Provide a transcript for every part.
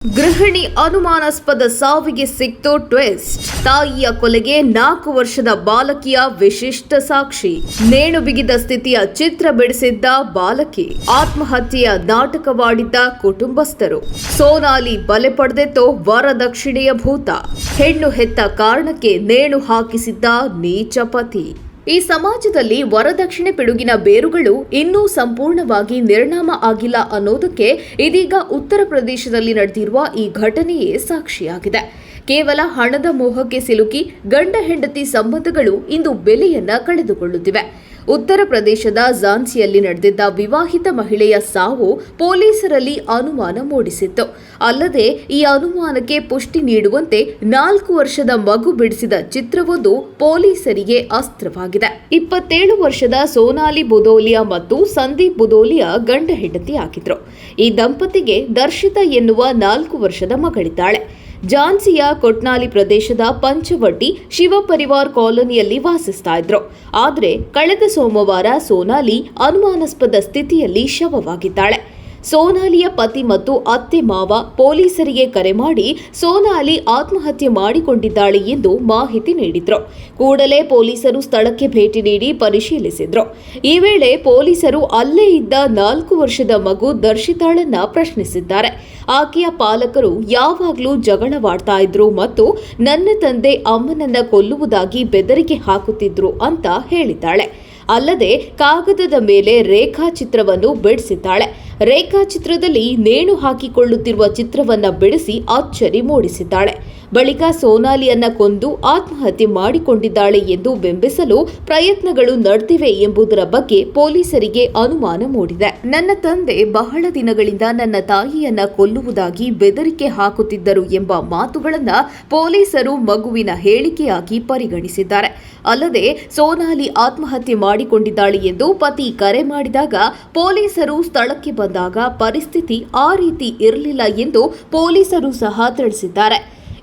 ಗೃಹಿಣಿ ಅನುಮಾನಾಸ್ಪದ ಸಾವಿಗೆ ಸಿಕ್ತು ಟ್ವಿಸ್ಟ್. ತಾಯಿಯ ಕೊಲೆಗೆ 4 ವರ್ಷದ ಬಾಲಕಿಯ ವಿಶಿಷ್ಟ ಸಾಕ್ಷಿ. ನೇಣು ಬಿಗಿದ ಸ್ಥಿತಿಯ ಚಿತ್ರ ಬಿಡಿಸಿದ್ದ ಬಾಲಕಿ. ಆತ್ಮಹತ್ಯೆಯ ನಾಟಕವಾಡಿದ್ದ ಕುಟುಂಬಸ್ಥರು. ಸೋನಾಲಿ ಬಲೆ ಪಡೆದಿತ್ತು ವರದಕ್ಷಿಣೆಯ ಭೂತ. ಹೆಣ್ಣು ಹೆತ್ತ ಕಾರಣಕ್ಕೆ ನೇಣು ಹಾಕಿಸಿದ್ದ ನೀಚ ಪತಿ. ಈ ಸಮಾಜದಲ್ಲಿ ವರದಕ್ಷಿಣೆ ಪಿಡುಗಿನ ಬೇರುಗಳು ಇನ್ನೂ ಸಂಪೂರ್ಣವಾಗಿ ನಿರ್ನಾಮ ಆಗಿಲ್ಲ ಅನ್ನೋದಕ್ಕೆ ಇದೀಗ ಉತ್ತರ ಪ್ರದೇಶದಲ್ಲಿ ನಡೆದಿರುವ ಈ ಘಟನೆಯೇ ಸಾಕ್ಷಿಯಾಗಿದೆ. ಕೇವಲ ಹಣದ ಮೋಹಕ್ಕೆ ಸಿಲುಕಿ ಗಂಡ ಹೆಂಡತಿ ಸಂಬಂಧಗಳು ಇಂದು ಬೆಲೆಯನ್ನ ಕಳೆದುಕೊಳ್ಳುತ್ತಿವೆ. ಉತ್ತರ ಪ್ರದೇಶದ ಝಾನ್ಸಿಯಲ್ಲಿ ನಡೆದಿದ್ದ ವಿವಾಹಿತ ಮಹಿಳೆಯ ಸಾವು ಪೊಲೀಸರಲ್ಲಿ ಅನುಮಾನ ಮೂಡಿಸಿತ್ತು. ಅಲ್ಲದೆ ಈ ಅನುಮಾನಕ್ಕೆ ಪುಷ್ಟಿ ನೀಡುವಂತೆ 4 ವರ್ಷದ ಮಗು ಬಿಡಿಸಿದ ಚಿತ್ರವೊಂದು ಪೊಲೀಸರಿಗೆ ಅಸ್ತ್ರವಾಗಿದೆ. 27 ವರ್ಷದ ಸೋನಾಲಿ ಬುದೋಲಿಯಾ ಮತ್ತು ಸಂದೀಪ್ ಬುದೋಲಿಯಾ ಗಂಡ ಹೆಂಡತಿ ಆಗಿದ್ರು. ಈ ದಂಪತಿಗೆ ದರ್ಶಿತಾ ಎನ್ನುವ 4 ವರ್ಷದ ಮಗಳಿದ್ದಾಳೆ. ಝಾನ್ಸಿಯ ಕೊಟ್ನಾಲಿ ಪ್ರದೇಶದ ಪಂಚವಟಿ ಶಿವ ಪರಿವಾರ್ ಕಾಲೋನಿಯಲ್ಲಿ ವಾಸಿಸ್ತಾ ಇದ್ರು. ಆದರೆ ಕಳೆದ ಸೋಮವಾರ ಸೋನಾಲಿ ಅನುಮಾನಾಸ್ಪದ ಸ್ಥಿತಿಯಲ್ಲಿ ಶವವಾಗಿದ್ದಾಳೆ. ಸೋನಾಲಿಯ ಪತಿ ಮತ್ತು ಅತ್ತೆ ಮಾವ ಪೊಲೀಸರಿಗೆ ಕರೆ ಮಾಡಿ ಸೋನಾಲಿ ಆತ್ಮಹತ್ಯೆ ಮಾಡಿಕೊಂಡಿದ್ದಾಳೆ ಎಂದು ಮಾಹಿತಿ ನೀಡಿದ್ರು. ಕೂಡಲೇ ಪೊಲೀಸರು ಸ್ಥಳಕ್ಕೆ ಭೇಟಿ ನೀಡಿ ಪರಿಶೀಲಿಸಿದ್ರು. ಈ ವೇಳೆ ಪೊಲೀಸರು ಅಲ್ಲೇ ಇದ್ದ 4 ವರ್ಷದ ಮಗು ದರ್ಶಿತಾಳನ್ನ ಪ್ರಶ್ನಿಸಿದ್ದಾರೆ. ಆಕೆಯ ಪಾಲಕರು ಯಾವಾಗಲೂ ಜಗಳವಾಡ್ತಾ ಇದ್ರು ಮತ್ತು ನನ್ನ ತಂದೆ ಅಮ್ಮನನ್ನ ಕೊಲ್ಲುವುದಾಗಿ ಬೆದರಿಕೆ ಹಾಕುತ್ತಿದ್ರು ಅಂತ ಹೇಳಿದ್ದಾಳೆ. ಅಲ್ಲದೆ ಕಾಗದದ ಮೇಲೆ ರೇಖಾಚಿತ್ರವನ್ನು ಬಿಡಿಸಿದ್ದಾಳೆ. ರೇಖಾಚಿತ್ರದಲ್ಲಿ ನೇಣು ಹಾಕಿಕೊಳ್ಳುತ್ತಿರುವ ಚಿತ್ರವನ್ನ ಬಿಡಿಸಿ ಅಚ್ಚರಿ ಮೂಡಿಸಿದ್ದಾಳೆ. ಬಳಿಕ ಸೋನಾಲಿಯನ್ನ ಕೊಂದು ಆತ್ಮಹತ್ಯೆ ಮಾಡಿಕೊಂಡಿದ್ದಾಳೆ ಎಂದು ಬಿಂಬಿಸಲು ಪ್ರಯತ್ನಗಳು ನಡೆದಿವೆ ಎಂಬುದರ ಬಗ್ಗೆ ಪೊಲೀಸರಿಗೆ ಅನುಮಾನ ಮೂಡಿದೆ. ನನ್ನ ತಂದೆ ಬಹಳ ದಿನಗಳಿಂದ ನನ್ನ ತಾಯಿಯನ್ನ ಕೊಲ್ಲುವುದಾಗಿ ಬೆದರಿಕೆ ಹಾಕುತ್ತಿದ್ದರು ಎಂಬ ಮಾತುಗಳನ್ನ ಪೊಲೀಸರು ಮಗುವಿನ ಹೇಳಿಕೆಯಾಗಿ ಪರಿಗಣಿಸಿದ್ದಾರೆ. ಅಲ್ಲದೆ ಸೋನಾಲಿ ಆತ್ಮಹತ್ಯೆ ಮಾಡಿಕೊಂಡಿದ್ದಾಳೆ ಎಂದು ಪತಿ ಕರೆ ಮಾಡಿದಾಗ ಪೊಲೀಸರು ಸ್ಥಳಕ್ಕೆ ಬಂದಾಗ ಪರಿಸ್ಥಿತಿ ಆ ರೀತಿ ಇರಲಿಲ್ಲ ಎಂದು ಪೊಲೀಸರು ಸಹ ತಿಳಿಸಿದ್ದಾರೆ.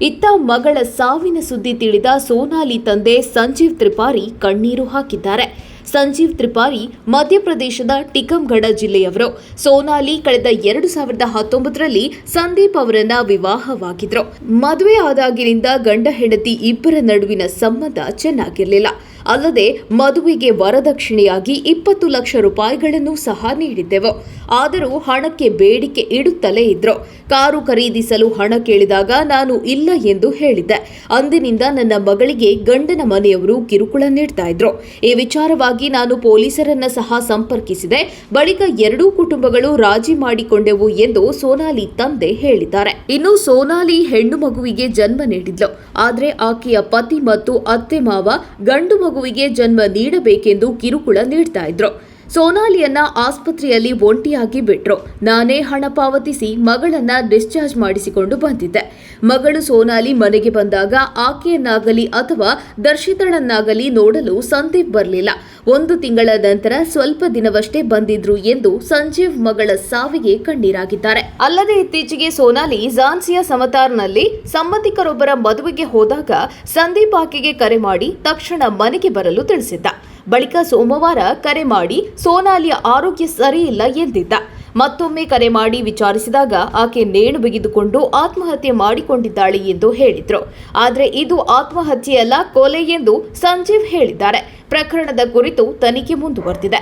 ಇತ್ತ ಮಗಳ ಸಾವಿನ ಸುದ್ದಿ ತಿಳಿದ ಸೋನಾಲಿ ತಂದೆ ಸಂಜೀವ್ ತ್ರಿಪಾಠಿ ಕಣ್ಣೀರು ಹಾಕಿದ್ದಾರೆ. ಸಂಜೀವ್ ತ್ರಿಪಾಠಿ ಮಧ್ಯಪ್ರದೇಶದ ಟಿಕಮ್ಗಢ ಜಿಲ್ಲೆಯವರು. ಸೋನಾಲಿ ಕಳೆದ 2019ರಲ್ಲಿ ಸಂದೀಪ್ ಅವರನ್ನ ವಿವಾಹವಾಗಿದ್ರು. ಮದುವೆ ಆದಾಗಿನಿಂದ ಗಂಡ ಹೆಂಡತಿ ಇಬ್ಬರ ನಡುವಿನ ಸಂಬಂಧ ಚೆನ್ನಾಗಿರಲಿಲ್ಲ. ಅಲ್ಲದೆ ಮದುವೆಗೆ ವರದಕ್ಷಿಣೆಯಾಗಿ 20 ಲಕ್ಷ ರೂಪಾಯಿಗಳನ್ನು ಸಹ ನೀಡಿದ್ದೆವು. ಆದರೂ ಹಣಕ್ಕೆ ಬೇಡಿಕೆ ಇಡುತ್ತಲೇ ಇದ್ರು. ಕಾರು ಖರೀದಿಸಲು ಹಣ ಕೇಳಿದಾಗ ನಾನು ಇಲ್ಲ ಎಂದು ಹೇಳಿದ್ದೆ. ಅಂದಿನಿಂದ ನನ್ನ ಮಗಳಿಗೆ ಗಂಡನ ಮನೆಯವರು ಕಿರುಕುಳ ನೀಡ್ತಾ ಇದ್ರು. ಈ ವಿಚಾರವಾಗಿ ನಾನು ಪೊಲೀಸರನ್ನ ಸಹ ಸಂಪರ್ಕಿಸಿದೆ. ಬಳಿಕ ಎರಡೂ ಕುಟುಂಬಗಳು ರಾಜಿ ಮಾಡಿಕೊಂಡೆವು ಎಂದು ಸೋನಾಲಿ ತಂದೆ ಹೇಳಿದ್ದಾರೆ. ಇನ್ನು ಸೋನಾಲಿ ಹೆಣ್ಣು ಮಗುವಿಗೆ ಜನ್ಮ ನೀಡಿದ್ಲು. ಆದರೆ ಆಕೆಯ ಪತಿ ಮತ್ತು ಅತ್ತೆ ಮಾವ ಗಂಡು ಮಗುವಿಗೆ ಜನ್ಮ ನೀಡಬೇಕೆಂದು ಕಿರುಕುಳ ನೀಡ್ತಾ ಇದ್ರು. ಸೋನಾಲಿಯನ್ನ ಆಸ್ಪತ್ರೆಯಲ್ಲಿ ಒಂಟಿಯಾಗಿ ಬಿಟ್ರು. ನಾನೇ ಹಣ ಪಾವತಿಸಿ ಮಗಳನ್ನ ಡಿಸ್ಚಾರ್ಜ್ ಮಾಡಿಸಿಕೊಂಡು ಬಂದಿದ್ದೆ. ಮಗಳು ಸೋನಾಲಿ ಮನೆಗೆ ಬಂದಾಗ ಆಕೆಯನ್ನಾಗಲಿ ಅಥವಾ ದರ್ಶಿತಳನ್ನಾಗಲಿ ನೋಡಲು ಸಂದೀಪ್ ಬರಲಿಲ್ಲ. 1 ತಿಂಗಳ ನಂತರ ಸ್ವಲ್ಪ ದಿನವಷ್ಟೇ ಬಂದಿದ್ರು ಎಂದು ಸಂಜೀವ್ ಮಗಳ ಸಾವಿಗೆ ಕಣ್ಣೀರಾಗಿದ್ದಾರೆ. ಅಲ್ಲದೆ ಇತ್ತೀಚೆಗೆ ಸೋನಾಲಿ ಝಾನ್ಸಿಯ ಸಮತಾರ್ನಲ್ಲಿ ಸಂಬಂಧಿಕರೊಬ್ಬರ ಮದುವೆಗೆ ಹೋದಾಗ ಸಂದೀಪ್ ಆಕೆಗೆ ಕರೆ ಮಾಡಿ ತಕ್ಷಣ ಮನೆಗೆ ಬರಲು ತಿಳಿಸಿದ್ದ. ಬಳಿಕ ಸೋಮವಾರ ಕರೆ ಮಾಡಿ ಸೋನಾಲಿಯ ಆರೋಗ್ಯ ಸರಿಯಿಲ್ಲ ಎಂದಿದ್ದ. ಮತ್ತೊಮ್ಮೆ ಕರೆ ಮಾಡಿ ವಿಚಾರಿಸಿದಾಗ ಆಕೆ ನೇಣು ಬಿಗಿದುಕೊಂಡು ಆತ್ಮಹತ್ಯೆ ಮಾಡಿಕೊಂಡಿದ್ದಾಳೆ ಎಂದು ಹೇಳಿದ್ರು. ಆದರೆ ಇದು ಆತ್ಮಹತ್ಯೆಯಲ್ಲ, ಕೊಲೆ ಎಂದು ಸಂಜೀವ್ ಹೇಳಿದ್ದಾರೆ. ಪ್ರಕರಣದ ಕುರಿತು ತನಿಖೆ ಮುಂದುವರೆದಿದೆ.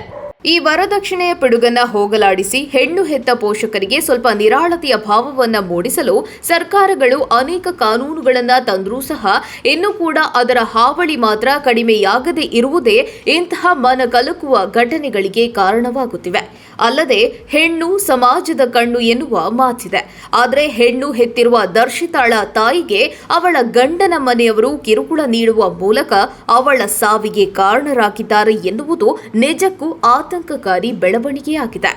ಈ ವರದಕ್ಷಿಣೆಯ ಪಿಡುಗನ್ನ ಹೋಗಲಾಡಿಸಿ ಹೆಣ್ಣು ಹೆತ್ತ ಪೋಷಕರಿಗೆ ಸ್ವಲ್ಪ ನಿರಾಳತೆಯ ಭಾವವನ್ನ ಮೂಡಿಸಲು ಸರ್ಕಾರಗಳು ಅನೇಕ ಕಾನೂನುಗಳನ್ನ ತಂದರೂ ಸಹ ಇನ್ನೂ ಕೂಡ ಅದರ ಹಾವಳಿ ಮಾತ್ರ ಕಡಿಮೆಯಾಗದೇ ಇರುವುದೇ ಇಂತಹ ಮನಕಲಕುವ ಘಟನೆಗಳಿಗೆ ಕಾರಣವಾಗುತ್ತಿವೆ. ಅಲ್ಲದೆ ಹೆಣ್ಣು ಸಮಾಜದ ಕಣ್ಣು ಎನ್ನುವ ಮಾತಿದೆ. ಆದರೆ ಹೆಣ್ಣು ಹೆತ್ತಿರುವ ದರ್ಶಿತಾಳ ತಾಯಿಗೆ ಅವಳ ಗಂಡನ ಮನೆಯವರು ಕಿರುಕುಳ ನೀಡುವ ಮೂಲಕ ಅವಳ ಸಾವಿಗೆ ಕಾರಣರಾಗಿದ್ದಾರೆ ಎನ್ನುವುದು ನಿಜಕ್ಕೂ ಆತಂಕಕಾರಿ ಬೆಳವಣಿಗೆಯಾಗಿದೆ.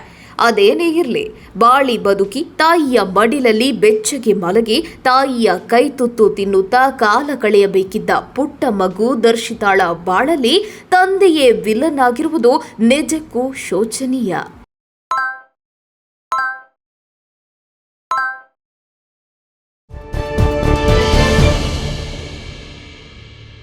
ಅದೇನೇ ಇರಲಿ, ಬಾಳಿ ಬದುಕಿ ತಾಯಿಯ ಮಡಿಲಲ್ಲಿ ಬೆಚ್ಚಗೆ ಮಲಗಿ ತಾಯಿಯ ಕೈ ತುತ್ತು ತಿನ್ನುತ್ತಾ ಕಾಲ ಕಳೆಯಬೇಕಿದ್ದ ಪುಟ್ಟ ಮಗು ದರ್ಶಿತಾಳ ಬಾಳಲ್ಲಿ ತಂದೆಯೇ ವಿಲನ್ ಆಗಿರುವುದು ನಿಜಕ್ಕೂ ಶೋಚನೀಯ.